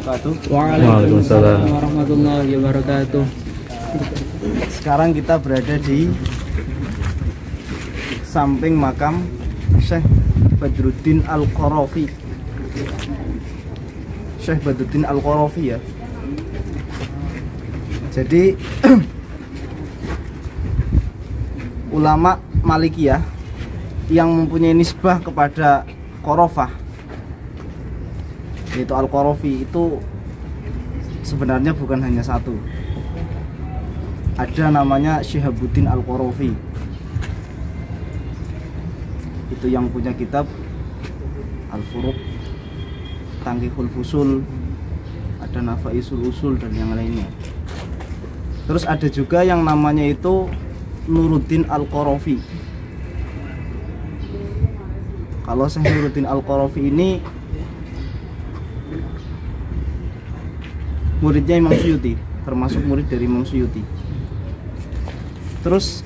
wabarakatuh. Waalaikumsalam warahmatullahi wabarakatuh. Sekarang kita berada di samping makam Syekh Badruddin Al-Qarafi. Syekh Badruddin Al-Qarafi ya. Jadi ulama Malikiyah yang mempunyai nisbah kepada Qarafah, yaitu Al-Qarafi, itu sebenarnya bukan hanya satu. Ada namanya Syihabuddin Al-Qarafi. Itu yang punya kitab Al-Furuq, Tanqihul Fusul, ada Nafaisul Usul dan yang lainnya. Terus ada juga yang namanya itu Nuruddin Al-Qarafi. Kalau Syekh Nuruddin Al-Qarafi ini muridnya Imam Suyuti, termasuk murid dari Imam Suyuti. Terus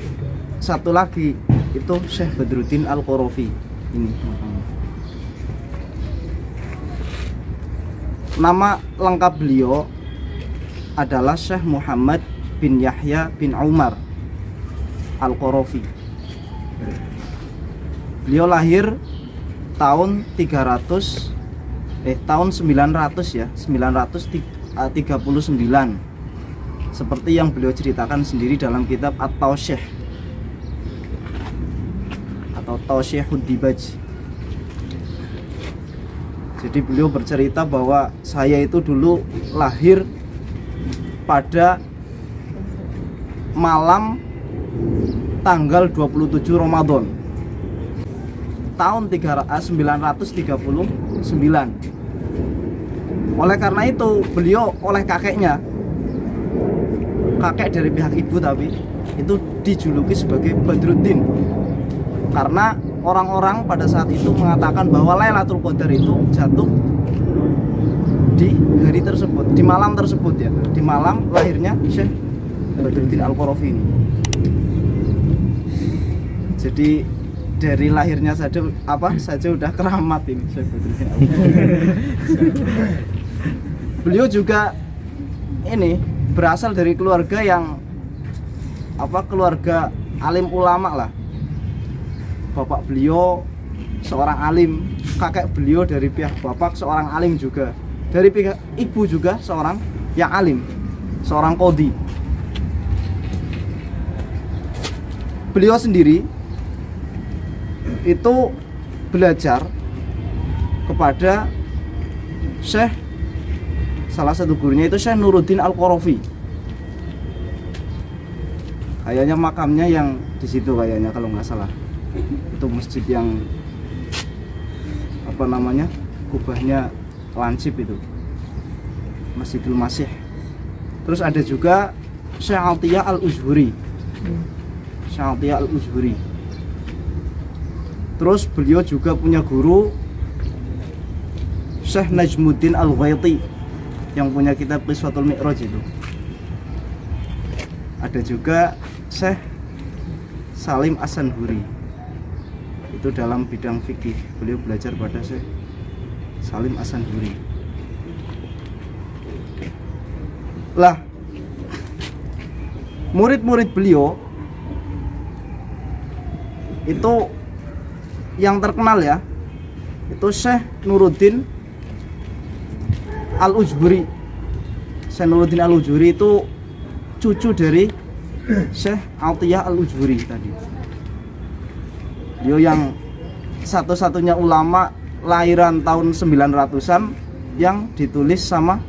satu lagi itu Syekh Badruddin Al-Qarafi ini. Nama lengkap beliau adalah Syekh Muhammad bin Yahya bin Umar Al-Qarafi. Beliau lahir tahun 900 ya, 939. Seperti yang beliau ceritakan sendiri dalam kitab At-Tawsyih atau Tawsyihud Dibaj. Jadi beliau bercerita bahwa saya itu dulu lahir pada malam tanggal 27 Ramadan tahun 939. Oleh karena itu beliau oleh kakeknya, kakek dari pihak ibu tapi itu dijuluki sebagai Badruddin, karena orang-orang pada saat itu mengatakan bahwa Lailatul Qadar itu jatuh di hari tersebut, di malam tersebut ya, di malam lahirnya Syekh Badruddin Al-Qarafi ini. Jadi dari lahirnya saja udah keramat ini Syekh Badruddin Al-Qarafi. Beliau juga ini berasal dari keluarga yang keluarga alim ulama lah. Bapak beliau seorang alim, kakek beliau dari pihak bapak seorang alim juga, dari pihak ibu juga seorang yang alim, seorang qadhi. Beliau sendiri itu belajar kepada Syekh, salah satu gurunya itu Syekh Nuruddin Al-Qarafi. Kayaknya makamnya yang di situ kayaknya kalau nggak salah. Itu masjid yang kubahnya lancip itu, Masjidul Masih. Terus ada juga Syekh Atiyah Al-Uzhuri. Syekh Atiyah Al-Uzhuri. Terus beliau juga punya guru Syekh Najmuddin Al-Ghaiti yang punya kitab Qiswatul Mi'raj itu. Ada juga Syekh Salim As-Sanhuri. Itu dalam bidang fikih, beliau belajar pada Syekh Salim As-Sanhuri. Lah, murid-murid beliau itu yang terkenal ya, itu Syekh Nuruddin Al-Uzhuri. Syekh Nuruddin Al-Uzhuri itu cucu dari Syekh Atiyah Al-Uzhuri tadi. Dia yang satu-satunya ulama lahiran tahun 900-an yang ditulis sama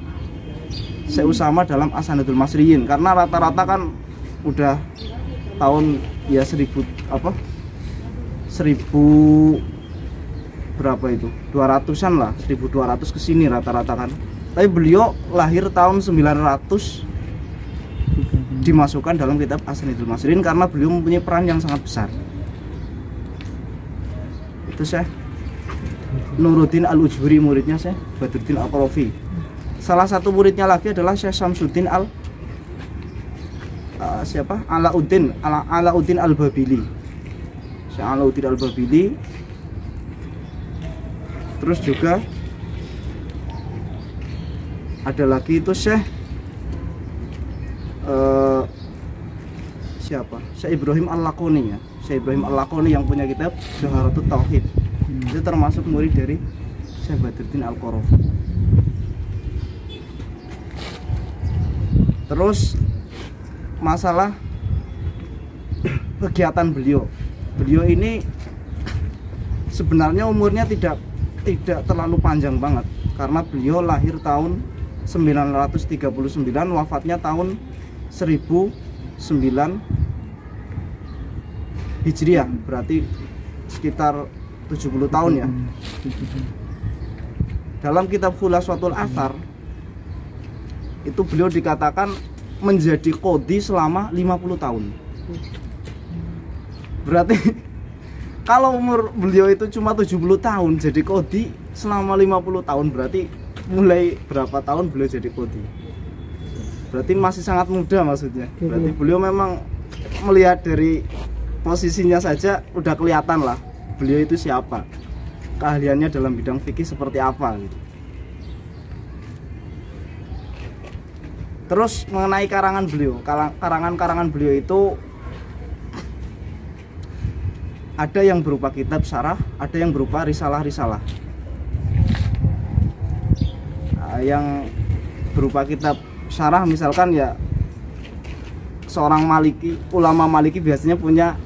Syekh Usama dalam As-Sanadul Masriyin, karena rata-rata kan udah tahun ya 1000 berapa itu? 200-an lah, 1200 kesini rata-rata kan. Tapi beliau lahir tahun 900 dimasukkan dalam kitab As-Sanadul Masriyin karena beliau mempunyai peran yang sangat besar. Itu Syekh Nuruddin Al-Uzhuri, muridnya Syekh Badruddin Al-Qarafi. Salah satu muridnya lagi adalah Syekh Syamsuddin Alauddin Al-Babili. Syekh Alauddin Al-Babili. Terus juga ada lagi itu Syekh siapa? Syekh Ibrahim Al-Laqoni ya. Syekh Ibrahim Al-Laqoni yang punya kitab Jawharatut Tauhid. Itu termasuk murid dari Syekh Badruddin Al-Qarafi. Terus masalah kegiatan beliau. Beliau ini sebenarnya umurnya tidak terlalu panjang banget karena beliau lahir tahun 939, wafatnya tahun 1009 Hijriah, berarti sekitar 70 tahun ya. Dalam kitab Khulasatul Athar itu beliau dikatakan menjadi qadhi selama 50 tahun. Berarti kalau umur beliau itu cuma 70 tahun jadi qadhi selama 50 tahun, berarti mulai berapa tahun beliau jadi qadhi? Berarti masih sangat muda maksudnya. Berarti beliau memang melihat dari posisinya saja udah kelihatan lah beliau itu siapa, keahliannya dalam bidang fikih seperti apa gitu. Terus mengenai karangan beliau, karangan beliau itu ada yang berupa kitab syarah, ada yang berupa risalah-risalah. Yang berupa kitab syarah misalkan ya seorang Maliki, ulama Maliki biasanya punya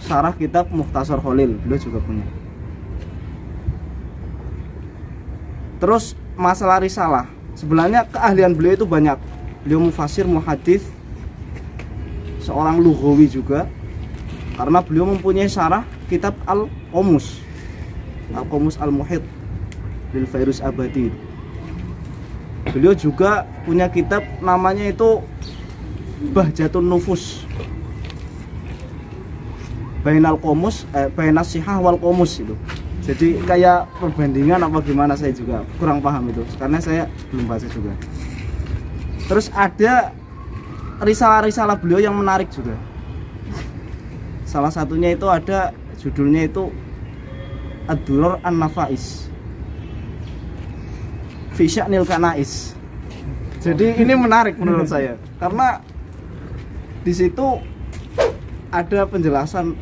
syarah kitab Mukhtasar Khalil, beliau juga punya. Terus masalah risalah, sebenarnya keahlian beliau itu banyak. Beliau mufasir, muhadits, seorang lughawi juga, karena beliau mempunyai syarah kitab Al-Qomus Al-Muhit lil Fairuz Abadi. Beliau juga punya kitab namanya itu Bahjatun Nufus Bainal Qomus, Bainas Sihah wal Qomus itu. Jadi kayak perbandingan apa gimana, saya juga kurang paham itu karena saya belum baca juga. Terus ada risalah-risalah beliau yang menarik juga. Salah satunya itu ada judulnya itu Ad-Durar An-Nafais fi Sya'nil Kanais. Jadi ini menarik menurut saya karena di situ ada penjelasan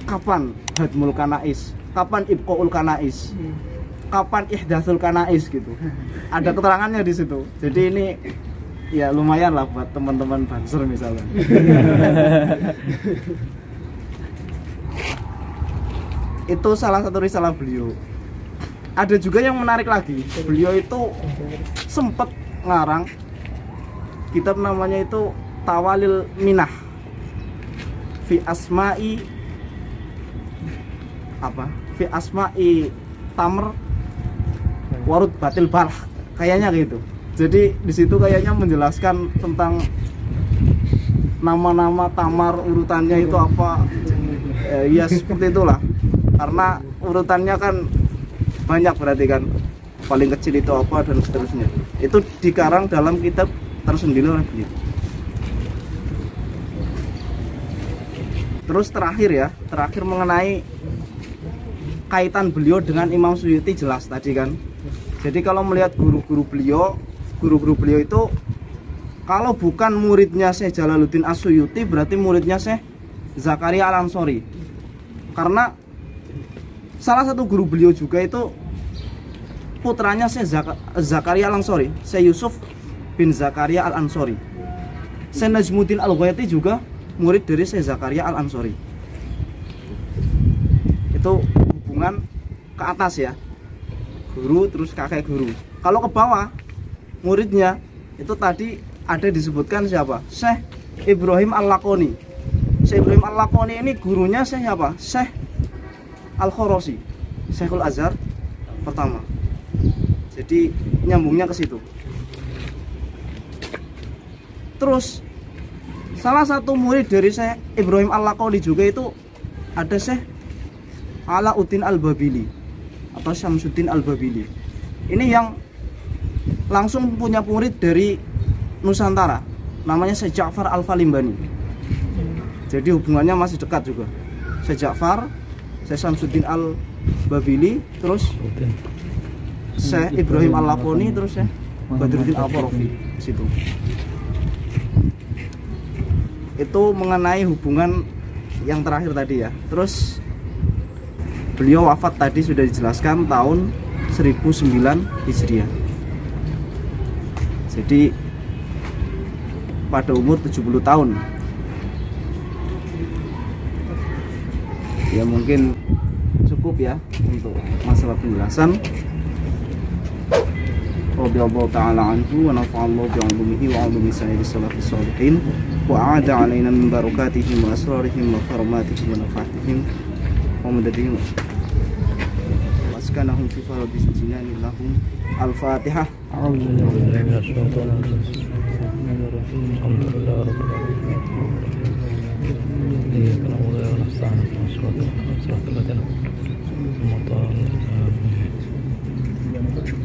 kapan hadmul kanais, kapan ibqaul kanais, kapan ihdatsul kanais gitu. Ada keterangannya di situ. Jadi ini ya lumayan lah buat teman-teman Banser misalnya. Itu salah satu risalah beliau. Ada juga yang menarik lagi. Beliau itu sempat ngarang kitab namanya itu Tawalil Minah fi Asma'i Tamr Warud Batil Balah, kayaknya gitu. Jadi di situ kayaknya menjelaskan tentang nama-nama tamar, urutannya itu apa. Ya seperti itulah. Karena urutannya kan banyak berarti kan. Paling kecil itu apa dan seterusnya. Itu dikarang dalam kitab tersendiri lagi. Terus terakhir mengenai kaitan beliau dengan Imam Suyuti jelas tadi kan. Jadi kalau melihat guru-guru beliau itu kalau bukan muridnya Syekh Jalaluddin As-Suyuti berarti muridnya Syekh Zakaria Al-Ansori. Karena salah satu guru beliau juga itu putranya Syekh Zakaria Al-Ansori, Syekh Yusuf bin Zakaria Al-Ansori. Syekh Najmuddin Al-Ghaiti juga murid dari Syekh Zakaria Al-Ansori. Itu hubungan ke atas ya, guru terus kakek guru. Kalau ke bawah muridnya itu tadi ada disebutkan siapa? Syekh Ibrahim Al-Laqoni. Syekh Ibrahim Al-Laqoni ini gurunya Syekh siapa? Syekh Al-Khorosi, Syekhul Azhar pertama. Jadi nyambungnya ke situ. Terus salah satu murid dari Syekh Ibrahim Al-Laqoni juga itu ada Syekh Alauddin Al-Babili atau Syamsuddin Al-Babili. Ini yang langsung punya murid dari Nusantara, namanya Syekh Ja'far Al-Falimbani. Jadi hubungannya masih dekat juga. Syekh Ja'far, Syekh Syamsuddin Al-Babili, terus Syekh Ibrahim Al-Laqoni, terus Syekh Badruddin Al-Qarafi situ. Itu mengenai hubungan yang terakhir tadi ya. Terus beliau wafat tadi sudah dijelaskan tahun 1009 Hijriah. Jadi pada umur 70 tahun. Ya mungkin cukup ya untuk masalah penjelasan. Radhiyallahu ta'ala anhu wa nafa'allahu bi'ulumihi wa 'ulumi sayyidis salafis shalihin wa a'ada 'alaina min barakatihim wa asrarihim wa karamatihim wa nafaatihim wa madadihim wa askanahum fi faradis jinanin lahum. Al-Fatihah. A'udzu billahi minasy syaithanir rajim. Bismillahirrahmanirrahim. Alhamdulillahi rabbil alamin. Iyyaka na'budu wa iyyaka nasta'in. Ihdinas siratal mustaqim.